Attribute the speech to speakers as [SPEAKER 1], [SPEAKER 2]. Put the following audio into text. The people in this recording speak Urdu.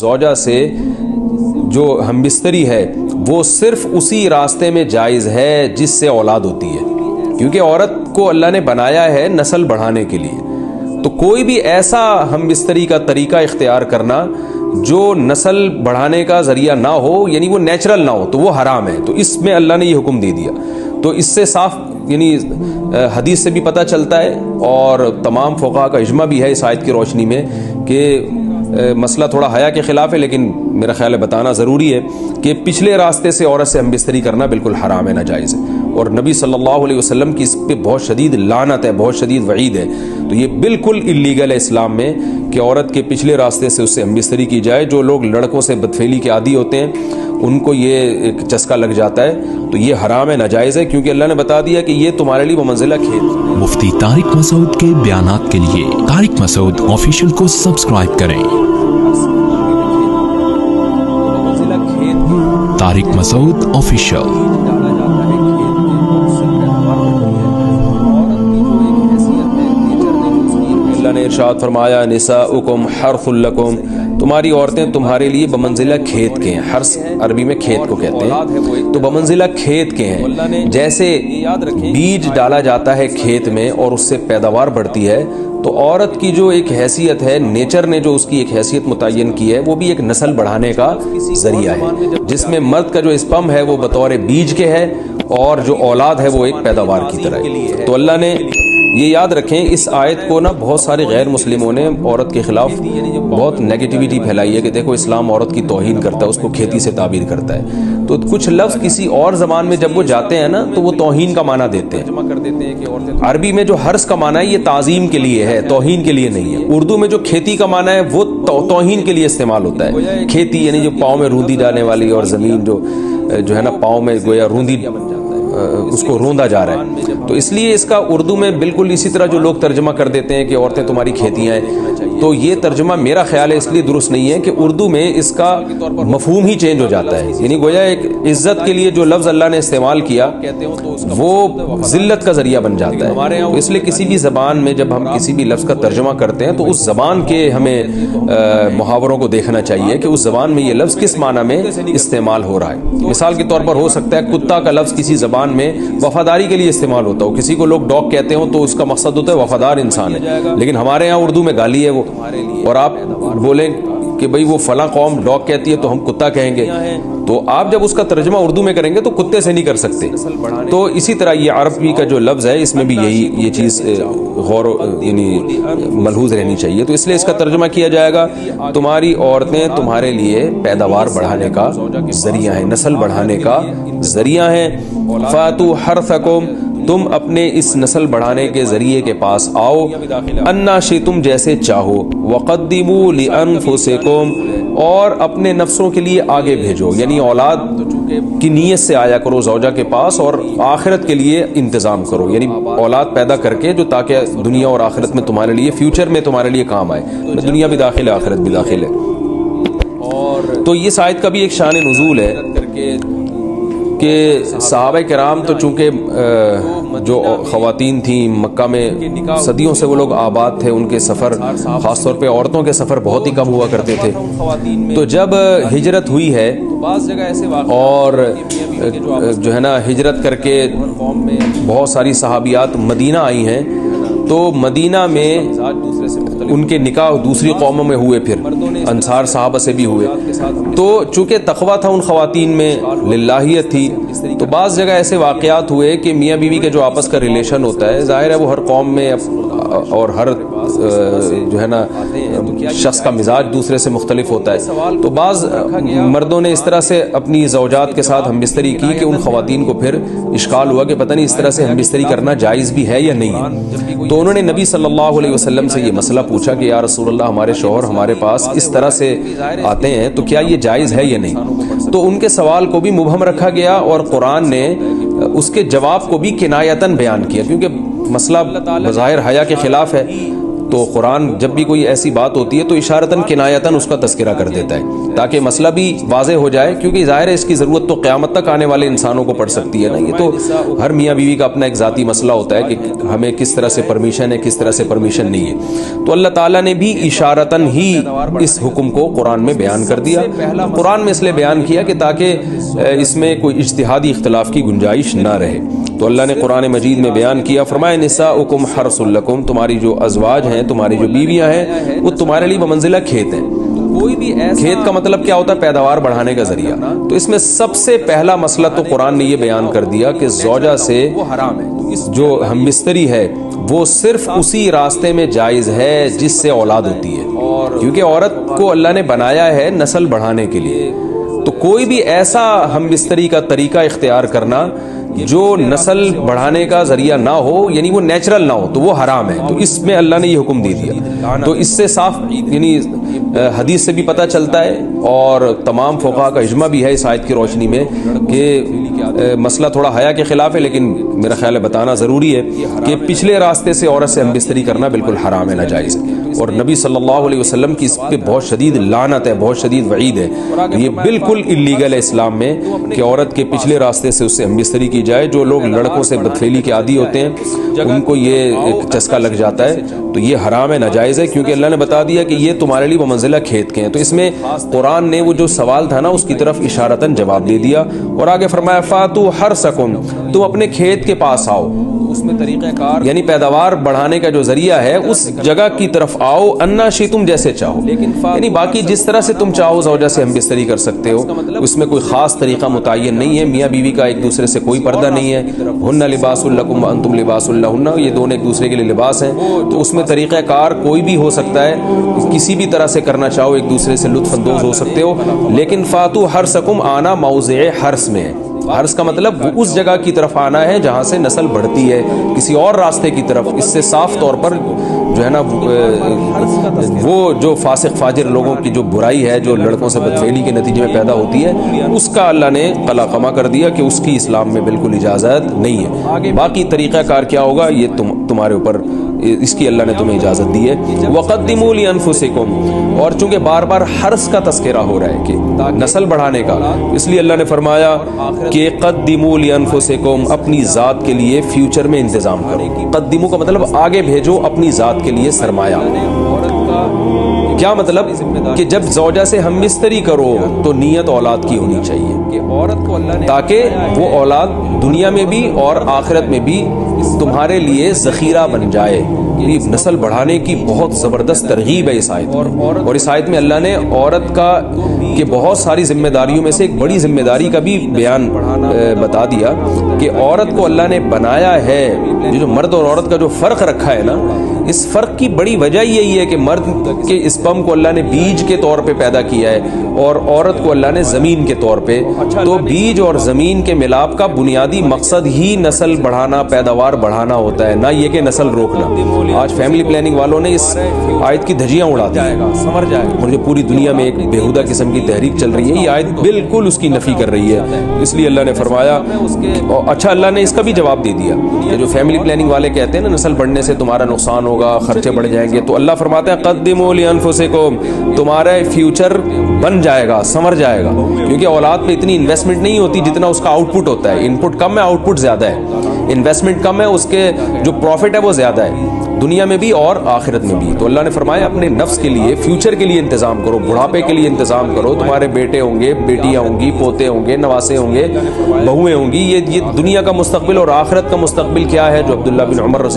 [SPEAKER 1] زوجہ سے جو ہم بستری ہے وہ صرف اسی راستے میں جائز ہے جس سے اولاد ہوتی ہے، کیونکہ عورت کو اللہ نے بنایا ہے نسل بڑھانے کے لیے۔ تو کوئی بھی ایسا ہم بستری کا طریقہ اختیار کرنا جو نسل بڑھانے کا ذریعہ نہ ہو، یعنی وہ نیچرل نہ ہو، تو وہ حرام ہے۔ تو اس میں اللہ نے یہ حکم دے دیا۔ تو اس سے صاف یعنی حدیث سے بھی پتہ چلتا ہے، اور تمام فقہا کا اجماع بھی ہے اس آیت کی روشنی میں کہ مسئلہ تھوڑا حیا کے خلاف ہے، لیکن میرا خیال ہے بتانا ضروری ہے کہ پچھلے راستے سے عورت سے ہم بستری کرنا بالکل حرام ہے، ناجائز ہے، اور نبی صلی اللہ علیہ وسلم کی اس پہ بہت شدید لعنت ہے، بہت شدید وعید ہے۔ تو یہ بالکل اللیگل ہے اسلام میں کہ عورت کے پچھلے راستے سے اس سے ہم بستری کی جائے۔ جو لوگ لڑکوں سے بدفعلی کے عادی ہوتے ہیں ان کو یہ ایک چسکا لگ جاتا ہے، تو یہ حرام ہے، ناجائز ہے، کیونکہ اللہ نے بتا دیا کہ یہ تمہارے لیے بمنزلہ کھیت۔
[SPEAKER 2] مفتی طارق مسعود کے بیانات کے لیے طارق مسعود آفیشیل کو سبسکرائب کریں۔ طارق مسعود آفیشیل۔
[SPEAKER 1] اللہ نے ارشاد فرمایا نساؤکم حرث لکم، تمہاری عورتیں تمہارے لیے بمنزلہ کھیت کے ہیں۔ حرث عربی میں کھیت کو کہتے ہیں، تو بمنزلہ کھیت کے ہیں۔ جیسے بیج ڈالا جاتا ہے کھیت میں اور اس سے پیداوار بڑھتی ہے، تو عورت کی جو ایک حیثیت ہے، نیچر نے جو اس کی ایک حیثیت متعین کی ہے، وہ بھی ایک نسل بڑھانے کا ذریعہ ہے، جس میں مرد کا جو اسپم ہے وہ بطور بیج کے ہے، اور جو اولاد ہے وہ ایک پیداوار کی طرح ہے۔ تو اللہ نے یہ یاد رکھیں، اس آیت کو نا بہت سارے غیر مسلموں نے عورت کے خلاف بہت نیگیٹیوٹی پھیلائی ہے کہ دیکھو اسلام عورت کی توہین کرتا ہے، اس کو کھیتی سے تعبیر کرتا ہے۔ تو کچھ لفظ کسی اور زبان میں جب وہ جاتے ہیں نا تو وہ توہین کا معنی دیتے ہیں۔ عربی میں جو حرث کا معنی ہے یہ تعظیم کے لیے ہے، توہین کے لیے نہیں ہے۔ اردو میں جو کھیتی کا معنی ہے وہ توہین کے لیے استعمال ہوتا ہے۔ کھیتی یعنی جو پاؤں میں روندی جانے والی، اور زمین جو ہے نا پاؤں میں گویا روندی، اس کو روندا جا رہا ہے۔ تو اس لیے اس کا اردو میں بالکل اسی طرح جو لوگ ترجمہ کر دیتے ہیں کہ عورتیں تمہاری کھیتیاں ہیں، تو یہ ترجمہ میرا خیال ہے اس لیے درست نہیں ہے کہ اردو میں اس کا مفہوم ہی چینج ہو جاتا ہے۔ یعنی گویا ایک عزت کے لیے جو لفظ اللہ نے استعمال کیا وہ ذلت کا ذریعہ بن جاتا ہے۔ تو اس لیے کسی بھی زبان میں جب ہم کسی بھی لفظ کا ترجمہ کرتے ہیں تو اس زبان کے ہمیں محاوروں کو دیکھنا چاہیے کہ اس زبان میں یہ لفظ کس معنی میں استعمال ہو رہا ہے۔ مثال کے طور پر ہو سکتا ہے کتا کا لفظ کسی زبان میں وفاداری کے لیے استعمال ہوتا ہو، کسی کو لوگ ڈاگ کہتے ہوں تو اس کا مقصد ہوتا ہے وفادار انسان ہے، لیکن ہمارے یہاں اردو میں گالی ہے وہ، اور آپ بولیں کہ بھئی وہ فلاں قوم ڈاگ کہتی ہے تو ہم کتا کہیں گے، تو آپ جب اس کا ترجمہ اردو میں کریں گے تو کتے سے نہیں کر سکتے۔ تو اسی طرح یہ عربی کا جو لفظ ہے اس میں بھی یہ چیز غور یعنی ملحوظ رہنی چاہیے۔ تو اس لیے اس کا ترجمہ کیا جائے گا تمہاری عورتیں تمہارے لیے پیداوار بڑھانے کا ذریعہ ہیں، نسل بڑھانے کا ذریعہ ہیں۔ فاتو حرثکم، تم اپنے اس نسل بڑھانے کے ذریعے کے پاس آؤ، انا شئتم، جیسے چاہو، وقدموا لانفسکم، اور اپنے نفسوں کے لیے آگے بھیجو، یعنی اولاد کی نیت سے آیا کرو زوجہ کے پاس، اور آخرت کے لیے انتظام کرو، یعنی اولاد پیدا کر کے جو تاکہ دنیا اور آخرت میں تمہارے لیے، فیوچر میں تمہارے لیے کام آئے، دنیا بھی داخل ہے آخرت بھی داخل ہے۔ تو یہ آیت کا بھی ایک شان نزول ہے کہ صحابہ کرام تو چونکہ جو خواتین تھیں مکہ میں صدیوں سے وہ لوگ آباد تھے، ان کے سفر خاص طور پہ عورتوں کے سفر بہت ہی کم ہوا کرتے تھے۔ تو جب ہجرت ہوئی ہے اور جو ہے نا ہجرت کر کے بہت ساری صحابیات مدینہ آئی ہیں، تو مدینہ میں ان کے نکاح دوسری قوموں میں ہوئے، پھر انصار صحابہ سے بھی ہوئے۔ تو چونکہ تقویٰ تھا ان خواتین میں، للہیت تھی، تو بعض جگہ ایسے واقعات ہوئے کہ میاں بیوی کے جو آپس کا ریلیشن ہوتا ہے، ظاہر ہے وہ ہر قوم میں اور ہر جو ہے نا شخص کا مزاج دوسرے سے مختلف ہوتا ہے، تو بعض مردوں نے اس طرح سے اپنی زوجات کے ساتھ ہم بستری کی کہ ان خواتین کو پھر اشکال ہوا کہ پتہ نہیں اس طرح سے ہم بستری کرنا جائز بھی ہے یا نہیں ہے۔ تو انہوں نے نبی صلی اللہ علیہ وسلم سے یہ مسئلہ پوچھا کہ یا رسول اللہ، ہمارے شوہر ہمارے پاس اس طرح سے آتے ہیں تو کیا یہ جائز ہے یا نہیں؟ تو ان کے سوال کو بھی مبہم رکھا گیا، اور قرآن نے اس کے جواب کو بھی کنایتاً بیان کیا، کیونکہ مسئلہ بظاہر حیا کے خلاف ہے، تو قرآن جب بھی کوئی ایسی بات ہوتی ہے تو اشارتاً کنایتاً اس کا تذکرہ کر دیتا ہے تاکہ مسئلہ بھی واضح ہو جائے، کیونکہ ظاہر ہے اس کی ضرورت تو قیامت تک آنے والے انسانوں کو پڑ سکتی ہے نا. یہ تو ہر میاں بیوی کا اپنا ایک ذاتی مسئلہ ہوتا ہے کہ ہمیں کس طرح سے پرمیشن ہے، کس طرح سے پرمیشن نہیں ہے. تو اللہ تعالیٰ نے بھی اشارتاً ہی اس حکم کو قرآن میں بیان کر دیا. قرآن میں اس لیے بیان کیا کہ تاکہ اس میں کوئی اجتہادی اختلاف کی گنجائش نہ رہے. تو اللہ نے قرآن مجید میں بیان کیا، فرمایا نساؤکم حرث لکم، تمہاری جو ازواج ہیں، تمہاری جو بیویاں ہیں، وہ تمہارے لیے بمنزلہ کھیت ہیں. کھیت کا مطلب کیا ہوتا ہے؟ پیداوار بڑھانے کا ذریعہ. تو اس میں سب سے پہلا مسئلہ تو قرآن نے یہ بیان کر دیا کہ زوجہ سے جو ہم بستری ہے وہ صرف اسی راستے میں جائز ہے جس سے اولاد ہوتی ہے، کیونکہ عورت کو اللہ نے بنایا ہے نسل بڑھانے کے لیے. تو کوئی بھی ایسا ہم بستری کا طریقہ اختیار کرنا جو نسل بڑھانے کا ذریعہ نہ ہو، یعنی وہ نیچرل نہ ہو، تو وہ حرام ہے. تو اس میں اللہ نے یہ حکم دے دیا. تو اس سے صاف یعنی حدیث سے بھی پتہ چلتا ہے اور تمام فقہاء کا اجماع بھی ہے اس آیت کی روشنی میں کہ مسئلہ تھوڑا حیا کے خلاف ہے، لیکن میرا خیال ہے بتانا ضروری ہے کہ پچھلے راستے سے عورت سے ہم بستری کرنا بالکل حرام ہے، ناجائز ہے. اور نبی صلی اللہ علیہ وسلم کی اس پہ بہت شدید لعنت ہے، بہت شدید وعید ہے. یہ بالکل اللیگل ہے اسلام میں کہ عورت کے پچھلے راستے سے اس سے ہم بستری کی جائے. جو لوگ لڑکوں سے بدفعلی کے عادی ہوتے ہیں ان کو یہ ایک چسکا لگ جاتا ہے، تو یہ حرام ہے، ناجائز ہے، کیونکہ اللہ نے بتا دیا کہ یہ تمہارے لیے بمنزلہ کھیت کے ہیں. تو اس میں قرآن نے وہ جو سوال تھا نا اس کی طرف اشارتاً جواب دے دیا. اور آگے فرمایا فاتو حرثکم، تم اپنے کھیت کے پاس آؤ. اس میں طریقہ کار یعنی پیداوار بڑھانے کا جو ذریعہ ہے اس جگہ کی طرف آؤ، انا شئتم، جیسے چاہو. یعنی باقی جس طرح سے تم چاہو زوجہ سے ہم بستری کر سکتے ہو، اس میں کوئی خاص طریقہ متعین نہیں ہے. میاں بیوی کا ایک دوسرے سے کوئی پردہ نہیں ہے. ہن لباس لکم وانتم لباس لہن، یہ دونوں ایک دوسرے کے لیے لباس ہیں. تو اس میں طریقہ کار کوئی بھی ہو سکتا ہے، کسی بھی طرح سے کرنا چاہو ایک دوسرے سے لطف اندوز ہو سکتے ہو. لیکن فاتو حرثکم، آنا موضع حرث میں ہے. حرث کا مطلب اس جگہ کی طرف آنا ہے جہاں سے نسل بڑھتی ہے، کسی اور راستے کی طرف. اس سے صاف طور پر جو ہے نا وہ جو فاسق فاجر لوگوں کی جو برائی ہے جو لڑکوں سے بدفعلی کے نتیجے میں پیدا ہوتی ہے، اس کا اللہ نے قلعہ کر دیا کہ اس کی اسلام میں بالکل اجازت نہیں ہے. باقی طریقہ کار کیا ہوگا یہ تمہارے اوپر، اس کی اللہ نے تمہیں اجازت دی ہے. وقدموا لانفسکم، اور چونکہ بار بار حرث کا تذکرہ ہو رہا ہے کہ نسل بڑھانے کا، اس لیے اللہ نے فرمایا کہ قدموا لانفسکم، اپنی ذات کے لیے فیوچر میں انتظام کرو. قدموا کا مطلب آگے بھیجو اپنی ذات کے لیے سرمایہ. کیا مطلب کہ جب زوجہ سے ہم بستری کرو تو نیت اولاد کی ہونی چاہیے تاکہ وہ اولاد دنیا میں بھی اور آخرت میں بھی تمہارے لیے ذخیرہ بن جائے. نسل بڑھانے کی بہت زبردست ترغیب ہے اس آیت میں. اور اس آیت میں اللہ نے عورت کا کہ بہت ساری ذمہ داریوں میں سے ایک بڑی ذمہ داری کا بھی بیان بتا دیا کہ عورت کو اللہ نے بنایا ہے. جو مرد اور عورت کا جو فرق رکھا ہے نا، اس فرق کی بڑی وجہ یہی ہے کہ مرد کے اسپرم کو اللہ نے بیج کے طور پہ پیدا کیا ہے اور عورت کو اللہ نے زمین کے طور پہ. تو بیج اور زمین کے ملاپ کا بنیادی مقصد ہی نسل بڑھانا، پیداوار بڑھانا ہوتا ہے، نہ یہ کہ نسل روکنا. آج فیملی پلاننگ والوں نے اس آیت کی دھجیاں اڑا دی اور جو پوری دنیا میں ایک بےہودہ قسم کی تحریک چل رہی ہے، یہ آیت بالکل اس کی نفی کر رہی ہے. اس لیے اللہ نے فرمایا، اچھا اللہ نے اس کا بھی جواب دے دیا کہ جو فیملی پلاننگ والے کہتے ہیں نا نسل بڑھنے سے تمہارا نقصان ہوگا، خرچے بڑھ جائیں گے، تو اللہ فرماتا ہے قدموا لانفسکم، تمہارا فیوچر بن جائے گا، سنور جائے گا. کیونکہ اولاد پہ اتنی انویسٹمنٹ نہیں ہوتی جتنا اس کا آؤٹ پٹ ہوتا ہے. ان پٹ کم ہے، آؤٹ پٹ زیادہ ہے. انویسٹمنٹ کم ہے، اس کے جو پروفٹ ہے وہ زیادہ ہے، دنیا میں بھی اور آخرت میں بھی. تو اللہ نے فرمایا اپنے نفس کے لیے، فیوچر کے لیے انتظام کرو، بڑھاپے کے لیے انتظام کرو. تمہارے بیٹے ہوں گے، بیٹیاں ہوں گی، پوتے ہوں گے، نواسے ہوں گے، بہویں ہوں گی. یہ دنیا کا مستقبل اور آخرت کا مستقبل کیا ہے جو عبداللہ بن عمر رضی